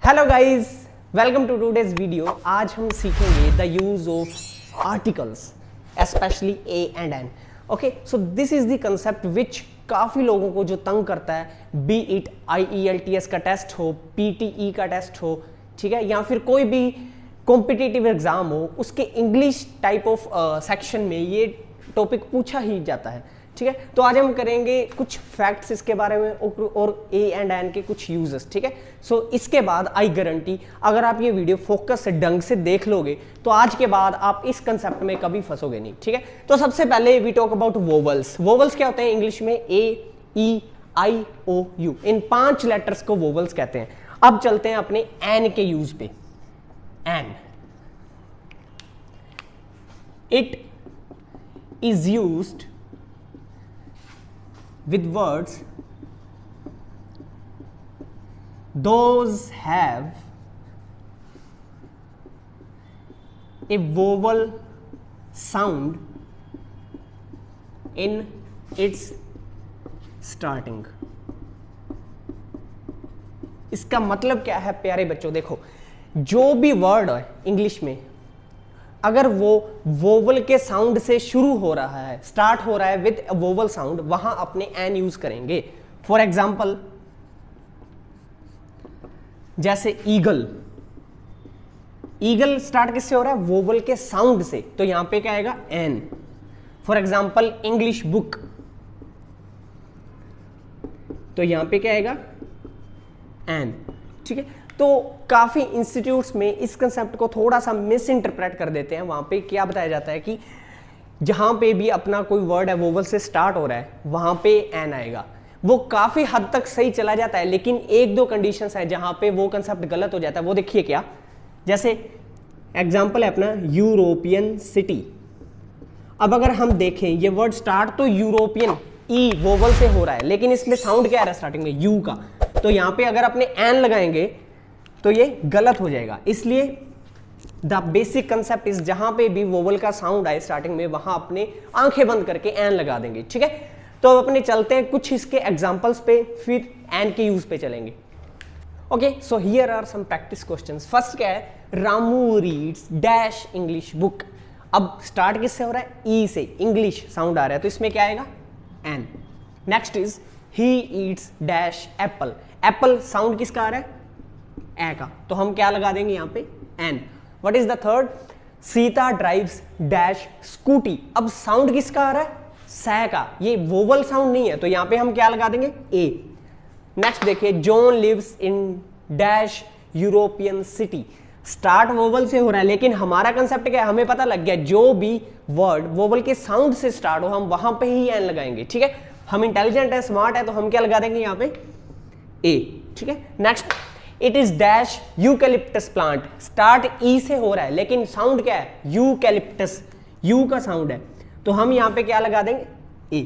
Hello guys, welcome to today's video. आज हम सीखेंगे the use of articles, specially a and an. Okay, so this is the concept which काफ़ी लोगों को जो तंग करता है, बी इट IELTS का टेस्ट हो, PTE का टेस्ट हो, ठीक है, या फिर कोई भी कॉम्पिटिटिव एग्जाम हो, उसके इंग्लिश टाइप ऑफ सेक्शन में ये टॉपिक पूछा ही जाता है। ठीक है, तो आज हम करेंगे कुछ फैक्ट्स इसके बारे में और ए एंड एन के कुछ यूजेस। ठीक है, सो इसके बाद आई गारंटी अगर आप ये वीडियो फोकस से ढंग से देख लोगे तो आज के बाद आप इस कंसेप्ट में कभी फंसोगे नहीं। ठीक है, तो सबसे पहले we talk about vowels. Vowels क्या होते हैं इंग्लिश में? A, E, I, O, U, in 5 letters को वोवल्स कहते हैं। अब चलते हैं अपने एन के यूज पे। An, it is used with words those have a vowel sound in its starting। इसका मतलब क्या है प्यारे बच्चों? देखो, जो भी वर्ड है इंग्लिश में अगर वो वोवल के साउंड से शुरू हो रहा है, स्टार्ट हो रहा है विद वोवल साउंड, वहां अपने एन यूज करेंगे। फॉर एग्जाम्पल जैसे ईगल, ईगल स्टार्ट किससे हो रहा है? वोवल के साउंड से, तो यहां पे क्या आएगा? An. For example English book, तो यहां पे क्या आएगा? एन। ठीक है, तो काफ़ी इंस्टीट्यूट्स में इस कंसेप्ट को थोड़ा सा मिस इंटरप्रेट कर देते हैं। वहाँ पे क्या बताया जाता है कि जहाँ पे भी अपना कोई वर्ड है वोवल से स्टार्ट हो रहा है वहाँ पे एन आएगा। वो काफ़ी हद तक सही चला जाता है, लेकिन एक दो कंडीशंस है जहाँ पे वो कंसेप्ट गलत हो जाता है। वो देखिए क्या, जैसे एग्जाम्पल है अपना यूरोपियन सिटी। अब अगर हम देखें ये वर्ड स्टार्ट तो यूरोपियन ई वोवल से हो रहा है, लेकिन इसमें साउंड क्या आ रहा है स्टार्टिंग में? यू का। तो यहाँ पे अगर अपने एन लगाएंगे तो ये गलत हो जाएगा। इसलिए द बेसिक कंसेप्ट इज जहां पे भी वोवल का साउंड आए स्टार्टिंग में वहां अपने आंखें बंद करके एन लगा देंगे। ठीक है, तो अब अपने चलते हैं कुछ इसके एग्जांपल्स पे, फिर एन के यूज पे चलेंगे। Okay, so here are some practice questions. First क्या है? Ramu reads dash English book. अब स्टार्ट किससे हो रहा है? ई से, इंग्लिश साउंड आ रहा है, तो इसमें क्या आएगा? An. Next is he eats dash apple. Apple sound किसका आ रहा है? ए का, तो हम क्या लगा देंगे यहाँ पे? An. What is the third? Sita drives dash scooty. अब साउंड किसका आ रहा है? सै का, ये वोवल साउंड नहीं है, तो यहाँ पे हम क्या लगा देंगे? ए। नेक्स्ट देखिए, John lives in dash European city. Start vowel से हो रहा है, लेकिन हमारा कंसेप्ट क्या है? हमें पता लग गया जो भी वर्ड वोवल के साउंड से स्टार्ट हो हम वहां पे ही एन लगाएंगे। ठीक है, हम इंटेलिजेंट है, स्मार्ट है, तो हम क्या लगा देंगे यहाँ पे? ए। ठीक है, next, it is dash eucalyptus plant. Start E से हो रहा है, लेकिन साउंड क्या है? यूकैलिप्टस, यू का साउंड है, तो हम यहां पे क्या लगा देंगे? ए।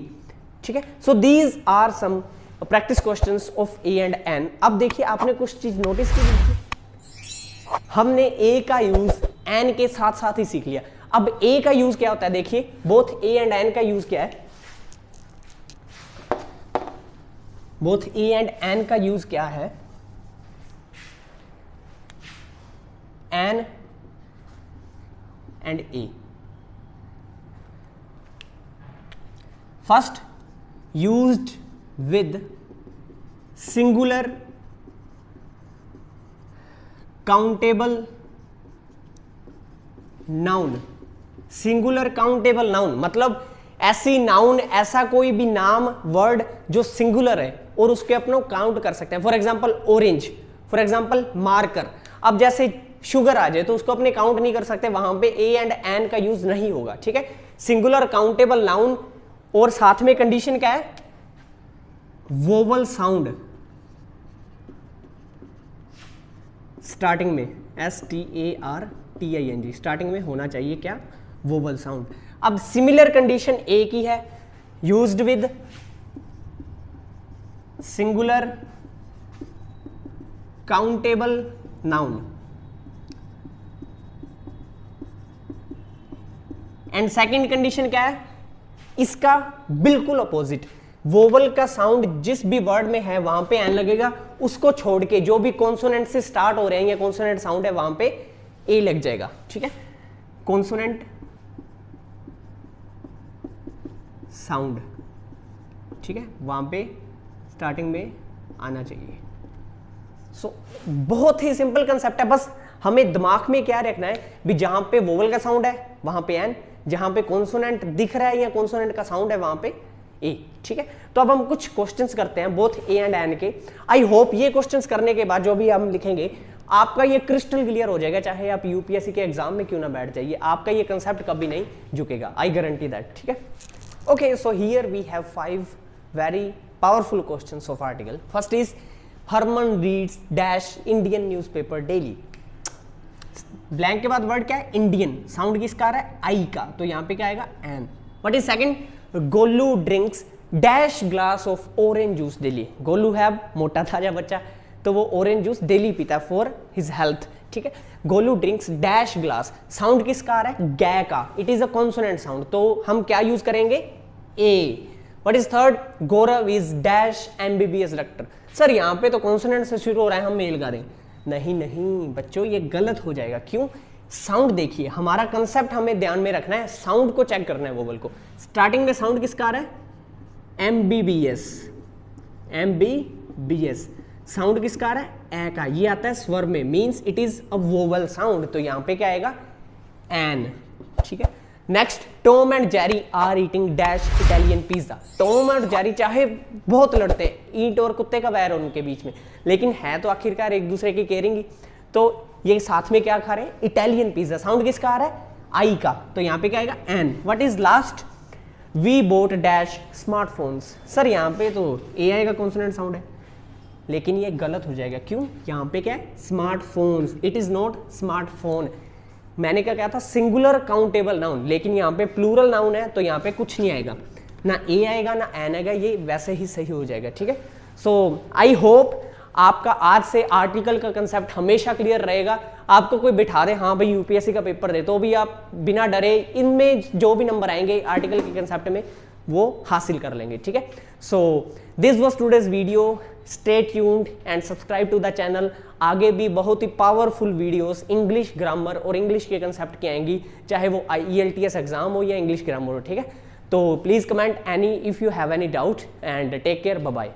ठीक है, so these are some practice questions of a and an. अब देखिए, आपने कुछ चीज नोटिस की, हमने ए का यूज एन के साथ साथ ही सीख लिया। अब ए का यूज क्या होता है? देखिए, बोथ ए एंड एन का यूज क्या है? बोथ ए एंड एन का यूज क्या है? N and A. First, used with singular countable noun। Singular countable noun मतलब ऐसी नाउन, ऐसा कोई भी नाम, वर्ड जो सिंगुलर है और उसके अपना काउंट कर सकते हैं। For example orange, for example marker. अब जैसे शुगर आ जाए तो उसको अपने काउंट नहीं कर सकते, वहां पे ए एंड एन का यूज नहीं होगा। ठीक है, सिंगुलर काउंटेबल नाउन, और साथ में कंडीशन क्या है? वोवल साउंड स्टार्टिंग में, STARTING, स्टार्टिंग में होना चाहिए क्या? Vowel sound. अब सिमिलर कंडीशन ए की है, used with singular countable noun. And second condition क्या है? इसका बिल्कुल अपोजिट, वोवल का साउंड जिस भी वर्ड में है वहां पे एन लगेगा, उसको छोड़ के जो भी कॉन्सोनेंट से स्टार्ट हो रहे हैं या कॉन्सोनेंट साउंड है वहां पे ए लग जाएगा, ठीक है। कॉन्सोनेंट साउंड, ठीक है, वहां पे स्टार्टिंग में आना चाहिए। सो बहुत ही सिंपल कंसेप्ट है, बस हमें दिमाग में क्या रखना है भी जहां पे वोवल का साउंड है वहां पे एन, जहां पे कॉन्सोनेंट दिख रहा है या कॉन्सोनेंट का साउंड है वहां पे ए, ठीक है। तो अब हम कुछ क्वेश्चंस करते हैं बोथ ए एंड एन के। आई होप ये क्वेश्चंस करने के बाद जो भी हम लिखेंगे आपका ये क्रिस्टल क्लियर हो जाएगा, चाहे आप यूपीएससी के एग्जाम में क्यों ना बैठ जाइए, आपका ये कंसेप्ट कभी नहीं झुकेगा, आई गारंटी दैट, ठीक है। Okay, so here we have 5 very powerful questions of article. First is Harman reads dash Indian newspaper daily. Blank के बाद वर्ड क्या है, इंडियन, साउंड किसका आ रहा है, आई का, तो यहां पे क्या आएगा, an. What is second, Golu drinks dash glass of orange juice daily. Golu है अब मोटा ताजा बच्चा, तो वो ऑरेंज जूस डेली पीता है फॉर हिज हेल्थ, ठीक है। Golu drinks dash glass, sound किसका आ रहा है, गै का, it is a consonant sound, तो हम क्या यूज करेंगे, a. What is third, Gaurav is dash MBBS doctor. Sir यहाँ पे तो कॉन्सोनेंट से शुरू हो रहा है, हम मेल गा दें, नहीं नहीं बच्चों ये गलत हो जाएगा। क्यों, साउंड देखिए, हमारा कंसेप्ट हमें ध्यान में रखना है, साउंड को चेक करना है, वोवल को। स्टार्टिंग में साउंड किसका आ रहा है, एमबीबीएस, एमबीबीएस, साउंड किसका आ रहा है, ए का, ये आता है स्वर में, means it is a vowel sound, तो यहां पे क्या आएगा, एन, ठीक है। Next, Tom and Jerry are eating dash Italian pizza. Tom और जेरी चाहे बहुत लड़ते हैं, ईंट और कुत्ते का वैर उनके बीच में, लेकिन है तो आखिरकार एक दूसरे की केयरिंग, तो ये साथ में क्या खा रहे हैं, इटालियन पिज्जा, साउंड किसका आ रहा है, आई का, तो यहां पे क्या आएगा, an. What is last, we bought dash smartphones. Sir यहाँ पे तो ए आएगा, कॉन्सोनेंट साउंड है, लेकिन ये गलत हो जाएगा। क्यों, यहाँ पे क्या है, smartphones, it is not smartphone. मैंने क्या कहा था, सिंगुलर काउंटेबल नाउन, लेकिन यहाँ पे प्लूरल नाउन है, तो यहाँ पे कुछ नहीं आएगा, ना ए आएगा ना एन आएगा, ये वैसे ही सही हो जाएगा, ठीक है। सो आई होप आपका आज से आर्टिकल का कंसेप्ट हमेशा क्लियर रहेगा। आपको कोई बिठा दे, हाँ भाई यूपीएससी का पेपर दे, तो भी आप बिना डरे इनमें जो भी नंबर आएंगे आर्टिकल के कंसेप्ट में वो हासिल कर लेंगे, ठीक है। So this was today's video, stay tuned and subscribe to the channel. आगे भी बहुत ही पावरफुल वीडियोस इंग्लिश ग्रामर और इंग्लिश के कंसेप्ट की आएंगी, चाहे वो IELTS एग्जाम हो या इंग्लिश ग्रामर हो, ठीक है। तो please comment any if you have any doubt and take care, bye bye.